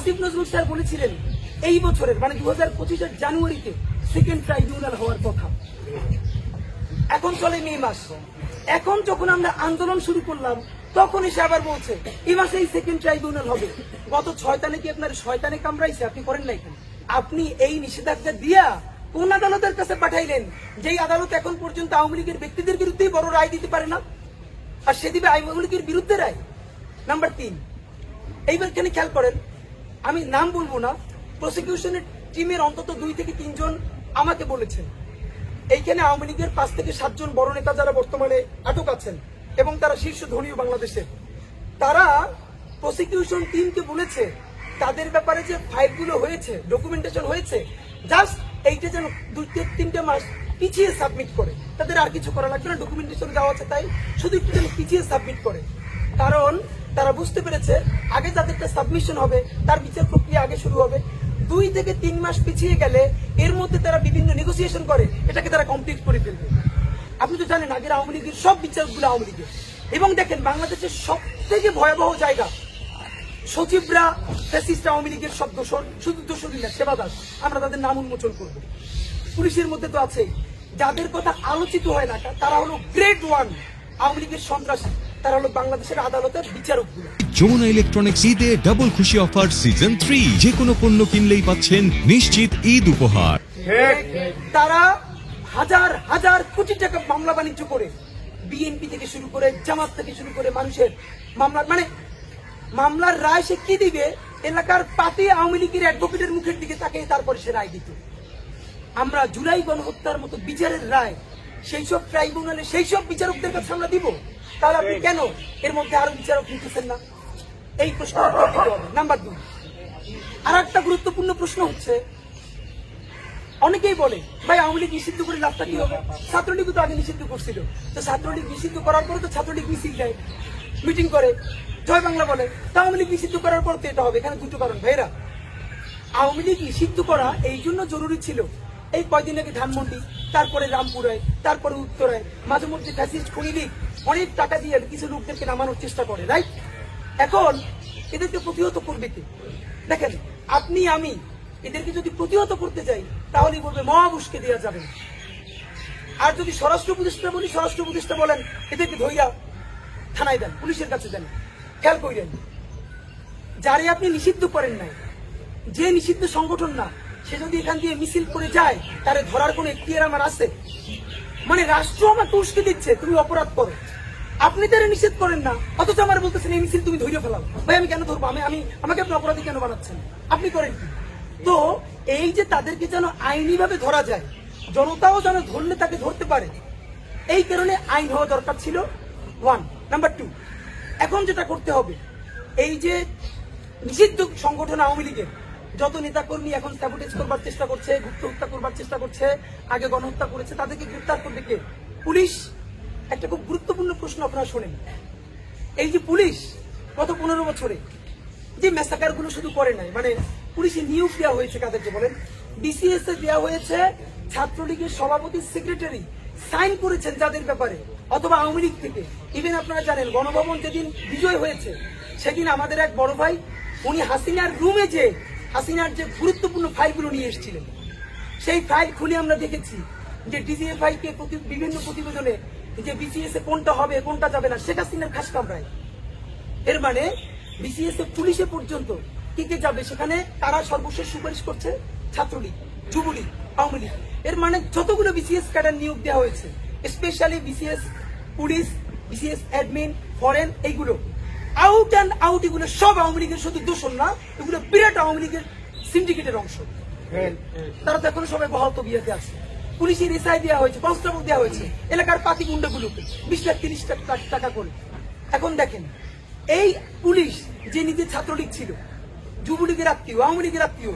Asif Nazrul sir বলেছিলেন এই বছরের মানে 2025-এর জানুয়ারিতে সেকেন্ড ট্রাইব্যুনাল হওয়ার কথা। এখন চলে মে মাস। এখন যখন আমরা আন্দোলন শুরু করলাম তখন এসে আবার বলছে এই মাসে এই সেকেন্ড ট্রাইব্যুনাল হবে। গত 6 তারিখে আপনার শয়তানে কামড়াইছে, আপনি করেন নাই কেন? আপনি এই নিষেধাজ্ঞা দিয়া কোন আদালতের কাছে পাঠাইলেন যেই আদালত এখন পর্যন্ত আওয়ামী লীগের ব্যক্তিদের বিরুদ্ধেই বড় রায় দিতে পারে না, আর সে দিবে আওয়ামী লীগের বিরুদ্ধে রায়। নাম্বার 3, এইবার এখানে খেয়াল করেন, আমি নাম বলবো না, প্রসিকিউশনের টিমের অন্তত 2 থেকে 3 জন আমাকে বলেছেন এইখানে আওয়ামী লীগের 5 থেকে 7 জন বড় নেতা যারা বর্তমানে আটক আছেন এবং তারা শীর্ষ ধনীয় বাংলাদেশের, তারা প্রসিকিউশন টিমকে বলেছে তাদের ব্যাপারে যে ফাইলগুলো হয়েছে, ডকুমেন্টেশন হয়েছে, জাস্ট এইটা যেন 2-3 মাস পিছিয়ে সাবমিট করে, তাদের আর কিছু করা লাগবে না, ডকুমেন্টেশন দেওয়া আছে তাই শুধু একটু যেন পিছিয়ে সাবমিট করে। কারণ তারা বুঝতে পেরেছে আগে যাদেরটা সাবমিশন হবে তার বিচার প্রক্রিয়া আগে শুরু হবে। 2 থেকে 3 মাস পিছিয়ে গেলে এর মধ্যে তারা বিভিন্ন নেগোসিয়েশন করে এটাকে তারা কমপ্লিট করে ফেলবে। আপনি তো জানেন আগের আওয়ামী লীগের সব বিচারগুলো আওয়ামী লীগের। এবং দেখেন বাংলাদেশের সব থেকে ভয়াবহ জায়গা, সচিবরা ফ্যাসিস্ট আওয়ামী লীগের সব দোষর, শুধু দোষরই না, সেবাদাস, আমরা তাদের নাম উন্মোচন করব। পুলিশের মধ্যে তো আছেই, যাদের কথা আলোচিত হয় না তারা হলো গ্রেড 1 আওয়ামী লীগের সন্ত্রাসী, তারা হলো বাংলাদেশের আদালতের বিচারকগুলো। যমুনা ইলেকট্রনিক্স ঈদে ডাবল খুশি অফার সিজন 3, যে কোনো পণ্য কিনলেই পাচ্ছেন নিশ্চিত ঈদ উপহার। তারা হাজার হাজার কোটি টাকা মামলা বাণিজ্য করে বিএনপি থেকে শুরু করে জামাত থেকে শুরু করে মানুষের মামলার রায় সে কি দিবে, এলাকার পাতি আওয়ামী লীগের অ্যাডভোকেটের মুখের দিকে তাকে তারপরে সে রায় দিত। আমরা জুলাই গণহত্যার মতো বিচারের রায় সেই সব ট্রাইব্যুনালে সেই সব বিচারকদের কাছে আমরা দিব, তাহলে আপনি কেন এর মধ্যে আরো বিচারক নিতেছেন না? এই প্রশ্ন দিতে হবে। নাম্বার 2, আর একটা গুরুত্বপূর্ণ প্রশ্ন হচ্ছে, অনেকেই বলে ভাই আওয়ামী লীগ নিষিদ্ধ করে লাভটা কি হবে? ছাত্রলীগ তো আগে নিষিদ্ধ করছিল, তো ছাত্রলীগ নিষিদ্ধ করার পরে তো ছাত্রলীগ মিছিল দেয়, মিটিং করে, জয় বাংলা বলে, তা আওয়ামী লীগ নিষিদ্ধ করার পর তো এটা হবে। এখানে দুটো কারণ ভাইরা, আওয়ামী লীগ নিষিদ্ধ করা এই জন্য জরুরি ছিল, এই কয়দিন আগে ধানমন্ডি, তারপরে রামপুরায়, তারপরে উত্তরায় মাঝে মধ্যে ফ্যাসিস্ট খুনি লীগ অনেক টাকা দিয়ে কিছু লোকদেরকে নামানোর চেষ্টা করে, রাইট? এখন এদেরকে প্রতিহত করবে কে? দেখেন আপনি আমি এদেরকে যদি প্রতিহত করতে যাই তাহলেই বলবে মহাবুশকে দেওয়া যাবে। আর যদি স্বরাষ্ট্র উপদেষ্টা বলি, স্বরাষ্ট্র উপদেষ্টা বলেন এদেরকে ধইয়া থানায় দেন, পুলিশের কাছে দেন। খেয়াল করেন, যারে আপনি নিষিদ্ধ করেন নাই, যে নিষিদ্ধ সংগঠন না, সে যদি এখান দিয়ে মিছিল করে যায় তারে ধরার কোন এখতিয়ার আমার আছে? মানে রাষ্ট্র আমাকে উস্কে দিচ্ছে তুমি অপরাধ করো, আপনি তারা নিষেধ করেন না, অথচ আমার বলতেছেন এই মিছিল তুমি ধৈর্য ফেলাও। ভাই আমি কেন ধরবো? আমাকে আপনি অপরাধী কেন বানাচ্ছেন? আপনি করেন কি? তো এই যে তাদেরকে যেন আইনি ভাবে ধরা যায়, জনতাও যেন ধরলে তাকে ধরতে পারে, এই কারণে আইন হওয়া দরকার ছিল 1। নাম্বার 2, এখন যেটা করতে হবে, এই যে নিষিদ্ধ সংগঠন আওয়ামী লীগের যত নেতা কর্মী এখন স্যাবোটেজ করবার চেষ্টা করছে, গুপ্ত হত্যা করবার চেষ্টা করছে, আগে গণহত্যা করেছে, তাদেরকে গ্রেফতার করবে কে? পুলিশ। একটা খুব গুরুত্বপূর্ণ প্রশ্ন আপনারা শোনেন, এই যে পুলিশ গত 15 বছরে যে ম্যাসাকার গুলো শুধু করে নাই, মানে পুলিশে নিয়োগ দেওয়া হয়েছে কাদেরকে বলেন? বিসিএস এ দেওয়া হয়েছে ছাত্রলীগের সভাপতি, সেক্রেটারি সাইন করেছেন যাদের ব্যাপারে, অথবা আওয়ামী লীগ থেকে। ইভেন আপনারা জানেন গণভবন যেদিন বিজয় হয়েছে সেদিন আমাদের এক বড় ভাই উনি হাসিনার রুমে যে হাসিনার যে গুরুত্বপূর্ণ ফাইলগুলো নিয়ে এসেছিলেন, সেই ফাইল খুলে আমরা দেখেছি যে ডিজিএফআই কে বিভিন্ন প্রতিবেদনে যে বিসিএস এ কোনটা হবে কোনটা যাবে না শেখ হাসিনার খাস কামরায়। এর মানে বিসিএস এ পুলিশে পর্যন্ত কি কে যাবে সেখানে তারা সর্বশেষ সুপারিশ করছে ছাত্রলীগ, যুবলীগ, আওয়ামী লীগ। এর মানে যতগুলো বিসিএস ক্যাডার নিয়োগ দেওয়া হয়েছে, specially BCS police, BCS admin, foreign, এইগুলো আউট অ্যান্ড আউট, এগুলো সব আওয়ামী লীগের শুধু দোষর না, এগুলো বিরাট আওয়ামী লীগের সিন্ডিকেটের অংশ। তারা তো এখন সবাই বহাল তবিয়াতে আছে। পুলিশের এসআই দেওয়া হয়েছে, কনস্টেবল দেওয়া হয়েছে এলাকার পাতি গুন্ডাগুলোকে 20 লাখ 30 লাখ টাকা করে। এখন দেখেন এই পুলিশ যে নিজে ছাত্রলীগ ছিল, যুবলীগের আত্মীয়, আওয়ামী লীগের আত্মীয়,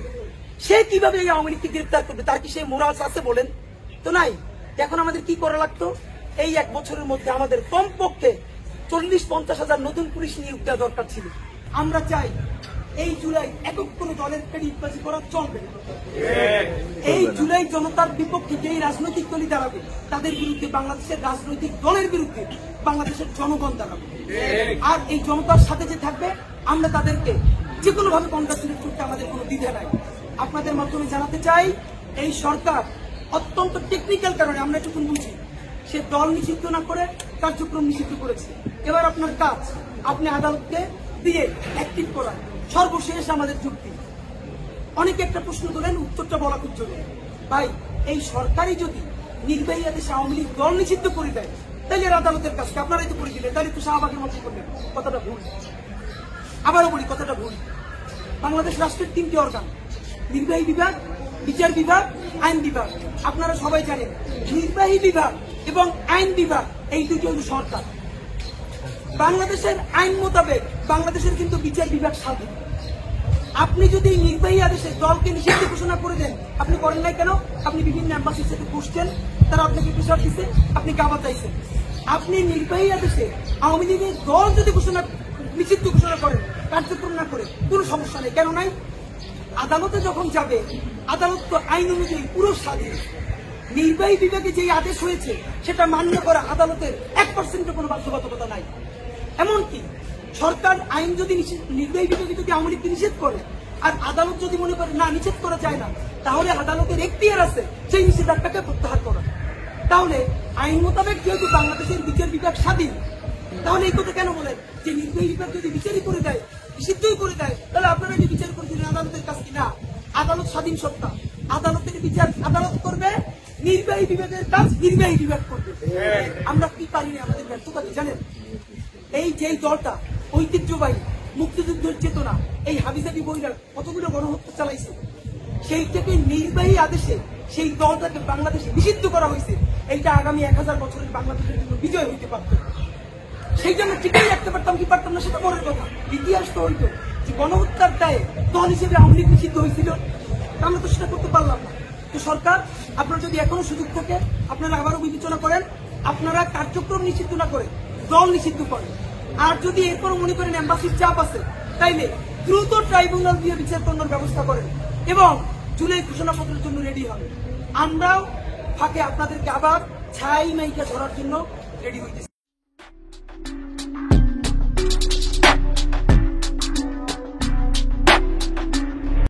সে কিভাবে এই আওয়ামী লীগকে গ্রেফতার করবে? তার কি সেই মোরালস আছে বলেন তো? নাই। এখন আমাদের কি করা লাগতো? এই 1 বছরের মধ্যে আমাদের কমপক্ষে 40-50 হাজার নতুন পুলিশ নিয়োগ দেওয়া দরকার ছিল। আমরা চাই এই জুলাই একক কোনো দলের পেডিবাজি করা চলবে না। এই জুলাই জনতার বিপক্ষে যেই রাজনৈতিক দলই দাঁড়াবে তাদের বিরুদ্ধে বাংলাদেশের রাজনৈতিক দলের বিরুদ্ধে বাংলাদেশের জনগণ দাঁড়াবে। আর এই জনতার সাথে যে থাকবে আমরা তাদেরকে যে কোনো ভাবে কনগ্রাচুলেট করতে আমাদের কোনো দ্বিধা নাই। আপনাদের মাধ্যমে জানাতে চাই, এই সরকার অত্যন্ত টেকনিক্যাল কারণে আমরা এটুকুন বুঝি, সে দল নিষিদ্ধ না করে কার্যক্রম নিষিদ্ধ করেছে। এবার আপনার কাজ, আপনি আদালতকে দিয়ে অ্যাক্টিভ করান। সর্বশেষ আমাদের যুক্তি, অনেকে একটা প্রশ্ন তোলেন, উত্তরটা বলা খুব জরুরি। ভাই, এই সরকারই যদি নির্বাহী আদেশে আওয়ামী লীগ দল নিষিদ্ধ করে দেয়, তাহলে এর আদালতের কাজকে আপনারাই তো করে দিলেন, তাহলে তো শাহবাগের মতো করলেন। কথাটা ভুল। আবারও বলি, কথাটা ভুল। বাংলাদেশ রাষ্ট্রের 3টি অর্গান, নির্বাহী বিভাগ, বিচার বিভাগ, আইন বিভাগ। আপনারা সবাই জানেন, নির্বাহী বিভাগ এবং আইন বিভাগ এই দুটি হল সরকার। বাংলাদেশের আইন মোতাবেক বাংলাদেশের কিন্তু বিচার বিভাগ স্বাধীন। আপনি যদি নির্বাহী আদেশে দলকে নিষিদ্ধ ঘোষণা করে দেন, আপনি করেন নাই কেন? আপনি বিভিন্ন অ্যাম্বাসির সাথে বসছেন, তারা আপনাকে প্রেশার দিচ্ছে, আপনি গাবা চাইছেন। আপনি নির্বাহী আদেশে আওয়ামী লীগের দল যদি নিষিদ্ধ ঘোষণা করেন, কার্যক্রম না করে, কোনো সমস্যা নেই। কেন নাই? আদালতে যখন যাবে, আদালত তো আইন অনুযায়ী পুরো স্বাধীন। নির্বাহী বিভাগে যে আদেশ হয়েছে সেটা মান্য করা আদালতের 1% কোনো বাধ্যবাধকতা নাই। এমনকি সরকার আইন যদি নির্বাহী বিভাগে যদি আওয়ামী লীগকে নিষেধ করে, আর আদালত যদি মনে করে না নিষেধ করা যায় না, তাহলে আদালতের এখতিয়ার আছে সেই নিষেধাজ্ঞাকে প্রত্যাহার করা। তাহলে আইন মোতাবেক যেহেতু বাংলাদেশের বিচার বিভাগ স্বাধীন, তাহলে এই কথা কেন বলেন যে নির্বাহী বিভাগ যদি বিচারই করে দেয়, নিষিদ্ধই করে দেয়, তাহলে আপনারা যে বিচার করে দিলেন আদালতের কাজ কি? না, আদালত স্বাধীন সত্তা, আদালতের বিচার আদালত করবে, নির্বাহী বিভাগের কাজ নির্বাহী বিভাগ করবে। আমরা কি পারি না, আমাদের ব্যর্থতা কি জানেন? এই যে দলটা ঐতিহ্যবাহী মুক্তিযুদ্ধের চেতনা, এই হাবিজাবি বইরা কতগুলো গণহত্যা চালাইছে, সেই থেকে নির্বাহী আদেশে সেই দলটাকে বাংলাদেশে নিষিদ্ধ করা হয়েছে। এইটা আগামী 1000 বছরের বাংলাদেশের জন্য বিজয় হইতে পারত। সেই জন্য টিকেই রাখতে পারতাম কি পারতাম না সেটা পরের কথা। ইতিহাস তো হইতো যে গণহত্যার দায়ে দল হিসেবে আওয়ামী লীগ নিষিদ্ধ হয়েছিল, আমরা তো সেটা করতে পারলাম না। তো সরকার, আপনার যদি এখনো সুযোগ থাকে, আপনারা আবারও বিবেচনা করেন, আপনারা কার্যক্রম নিষিদ্ধ না করে দল নিষিদ্ধ করেন। আর যদি এরপরও মনে করেন এম্বাসির চাপ আছে, তাইলে দ্রুত ট্রাইব্যুনাল দিয়ে বিচার করানোর ব্যবস্থা করেন এবং জুলাই ঘোষণাপত্রের জন্য রেডি হন। আমরাও ফাঁকে আপনাদেরকে আবার ছাই মাইকা ধরার জন্য রেডি হইতেছি।